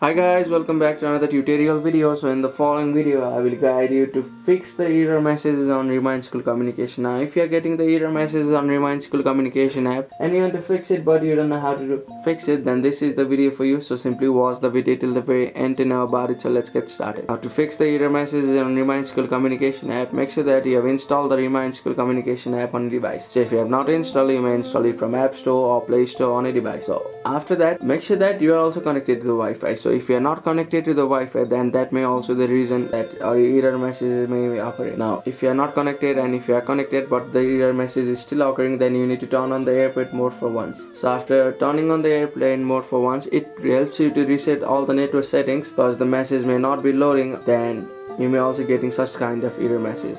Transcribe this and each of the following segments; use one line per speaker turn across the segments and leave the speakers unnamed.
Hi guys, welcome back to another tutorial video. So in the following video I will guide you to fix the error messages on Remind School Communication. Now if you are getting the error messages on Remind School Communication app and you want to fix it but you don't know how to fix it, then this is the video for you. So simply watch the video till the very end to know about it. So let's get started. How to fix the error messages on Remind School Communication app. Make sure that you have installed the Remind School Communication app on your device. So if you have not installed, you may install it from App Store or Play Store on a device. So after that, make sure that you are also connected to the Wi-Fi. So if you are not connected to the Wi-Fi, then that may also the reason that our error messages may operate. Now if you are not connected and if you are connected but the error message is still occurring, then you need to turn on the airplane mode for once. So after turning on the airplane mode for once, it helps you to reset all the network settings because the message may not be loading. Then you may also getting such kind of error message.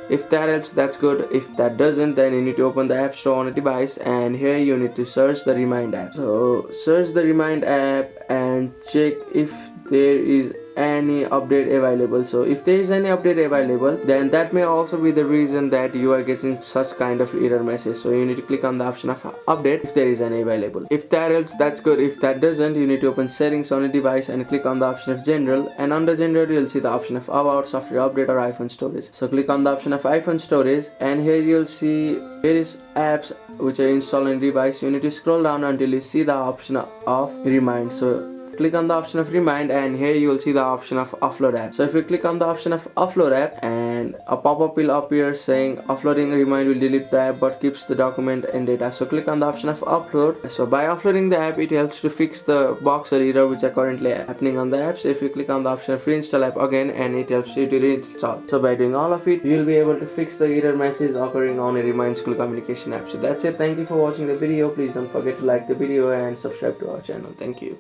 If that helps, that's good. If that doesn't, then you need to open the app store on a device and here you need to search the Remind app. So search the Remind app and check if there is any update available. So if there is any update available, then that may also be the reason that you are getting such kind of error message. So you need to click on the option of update if there is any available. If that helps, that's good. If that doesn't, you need to open settings on a device and click on the option of general, and under general you'll see the option of about software update or iPhone storage. So click on the option of iPhone storage and here you'll see various apps which are installed on a device. You need to scroll down until you see the option of Remind. So click on the option of Remind and here you will see the option of Offload app. So if you click on the option of Offload app, and a pop-up will appear saying offloading Remind will delete the app but keeps the document and data. So click on the option of Upload. So by offloading the app, it helps to fix the box or error which are currently happening on the app. So if you click on the option of Reinstall app again, and it helps you to reinstall. So by doing all of it, you will be able to fix the error message occurring on a Remind School Communication app. So that's it. Thank you for watching the video. Please don't forget to like the video and subscribe to our channel. Thank you.